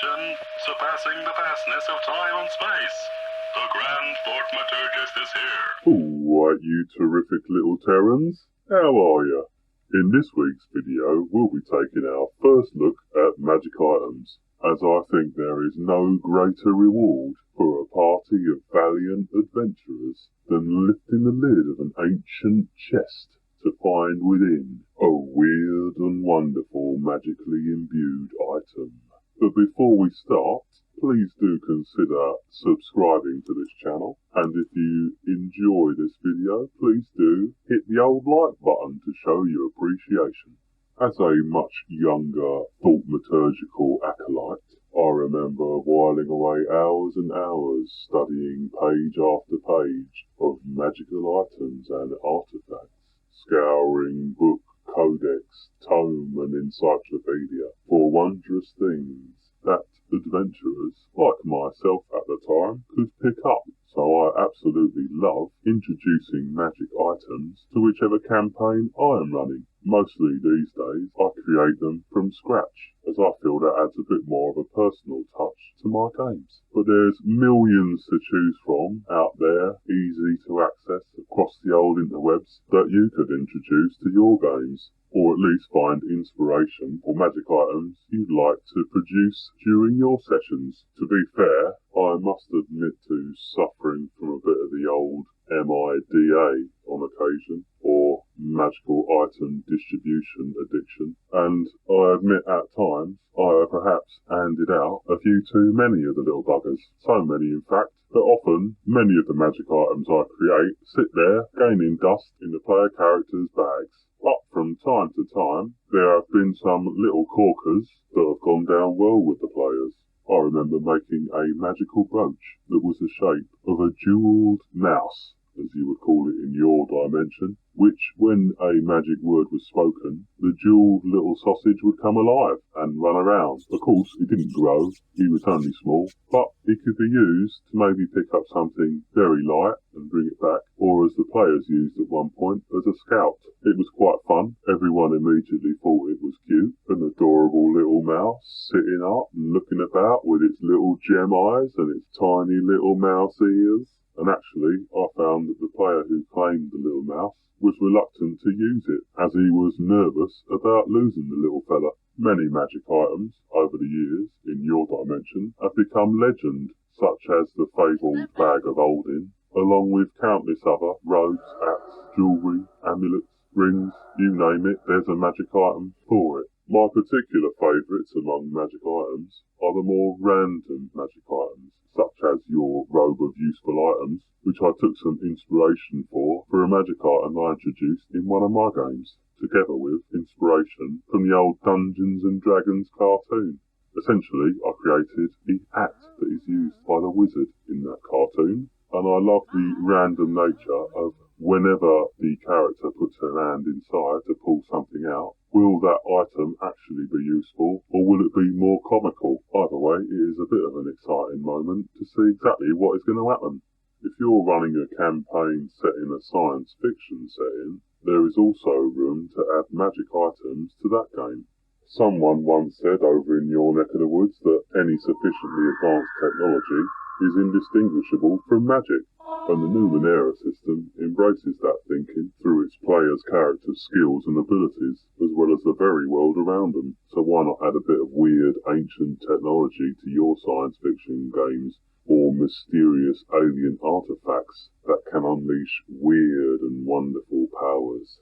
Attention, surpassing the vastness of time and space. The Grand Thoughtmaturgist is here. Alright, you terrific little Terrans. How are you? In this week's video, we'll be taking our first look at magic items, as I think there is no greater reward for a party of valiant adventurers than lifting the lid of an ancient chest to find within a weird and wonderful magically imbued item. But before we start, please do consider subscribing to this channel, and if you enjoy this video, please do hit the old like button to show your appreciation. As a much younger thaumaturgical acolyte, I remember whiling away hours and hours studying page after page of magical items and artifacts, scouring book, codex, tome and encyclopedia for wondrous things that adventurers, like myself at the time, could pick up. So I absolutely love introducing magic items to whichever campaign I am running. Mostly these days I create them from scratch, as I feel that adds a bit more of a personal touch to my games. But there's millions to choose from out there, easy to access across the old interwebs, that you could introduce to your games, or at least find inspiration for magic items you'd like to produce during your sessions. To be fair, I must admit to suffering from a bit of the old MIDA on occasion, or magical item distribution addiction, and I admit at times I have perhaps handed out a few too many of the little buggers. So many in fact, that often many of the magic items I create sit there gaining dust in the player characters' bags. But from time to time, there have been some little corkers that have gone down well with the players. I remember making a magical brooch that was the shape of a jewelled mouse, as you would call it in your dimension, which, when a magic word was spoken, the jewelled little sausage would come alive and run around. Of course, he didn't grow, he was only small, but he could be used to maybe pick up something very light and bring it back, or as the players used at one point, as a scout. It was quite fun. Everyone immediately thought it was cute, an adorable little mouse sitting up and looking about with its little gem eyes and its tiny little mouse ears. And actually, I found that the player who claimed the little mouse was reluctant to use it, as he was nervous about losing the little fella. Many magic items, over the years, in your dimension, have become legend, such as the fabled bag of holding, along with countless other robes, hats, jewellery, amulets, rings, you name it, there's a magic item for it. My particular favourites among magic items are the more random magic items, such as your robe of useful items, which I took some inspiration for a magic item I introduced in one of my games, together with inspiration from the old Dungeons and Dragons cartoon. Essentially, I created the hat that is used by the wizard in that cartoon, and I love the random nature of whenever the character puts her hand inside to pull something out, will that item actually be useful, or will it be more comical? Either way, it is a bit of an exciting moment to see exactly what is going to happen. If you're running a campaign set in a science fiction setting, there is also room to add magic items to that game. Someone once said over in your neck of the woods that any sufficiently advanced technology is indistinguishable from magic, and the Numenera system embraces that thinking through its players' characters' skills and abilities, as well as the very world around them. So why not add a bit of weird ancient technology to your science fiction games, or mysterious alien artifacts that can unleash weird and wonderful powers?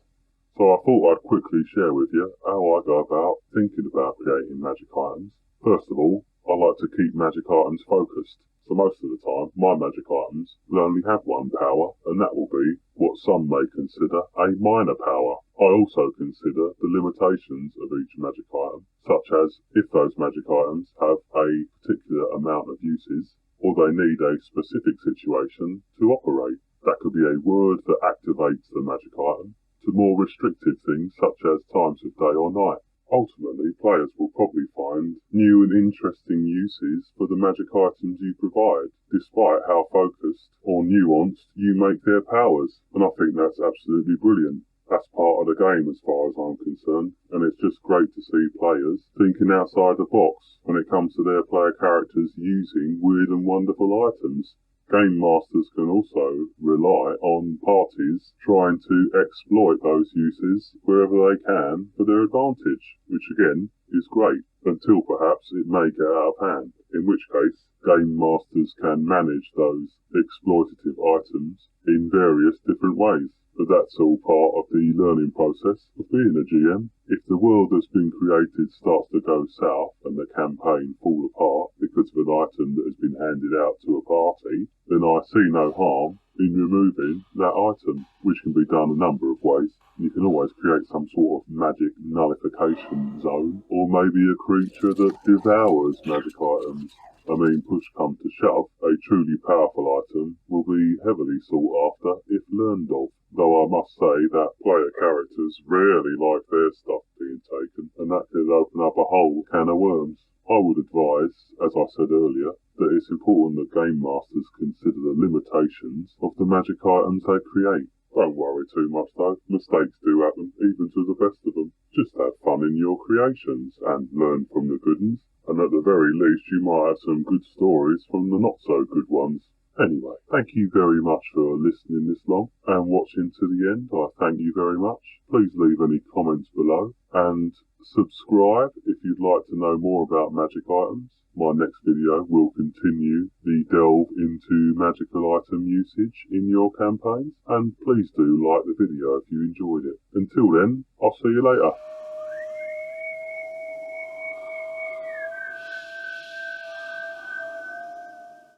So I thought I'd quickly share with you how I go about thinking about creating magic items. First of all, I like to keep magic items focused. So most of the time, my magic items will only have one power, and that will be what some may consider a minor power. I also consider the limitations of each magic item, such as if those magic items have a particular amount of uses, or they need a specific situation to operate. That could be a word that activates the magic item, to more restricted things such as times of day or night. Ultimately, players will probably find new and interesting uses for the magic items you provide, despite how focused or nuanced you make their powers, and I think that's absolutely brilliant. That's part of the game as far as I'm concerned, and it's just great to see players thinking outside the box when it comes to their player characters using weird and wonderful items. Game masters can also rely on parties trying to exploit those uses wherever they can for their advantage, which again is great, until perhaps it may get out of hand, in which case game masters can manage those exploitative items in various different ways. But that's all part of the learning process of being a GM. If the world that's been created starts to go south and the campaign fall apart because of an item that has been handed out to a party, then I see no harm in removing that item, which can be done a number of ways. You can always create some sort of magic nullification zone, or maybe a creature that devours magic items. I mean, push come to shove, a truly powerful item will be heavily sought after if learned of. Though I must say that player characters rarely like their stuff being taken, and that could open up a whole can of worms. I would advise, as I said earlier, that it's important that game masters consider the limitations of the magic items they create. Don't worry too much though, mistakes do happen, even to the best of them. Just have fun in your creations, and learn from the good ones, and at the very least you might have some good stories from the not so good ones. Anyway, thank you very much for listening this long and watching to the end. I thank you very much. Please leave any comments below and subscribe if you'd like to know more about magic items. My next video will continue the delve into magical item usage in your campaigns, and please do like the video if you enjoyed it. Until then, I'll see you later.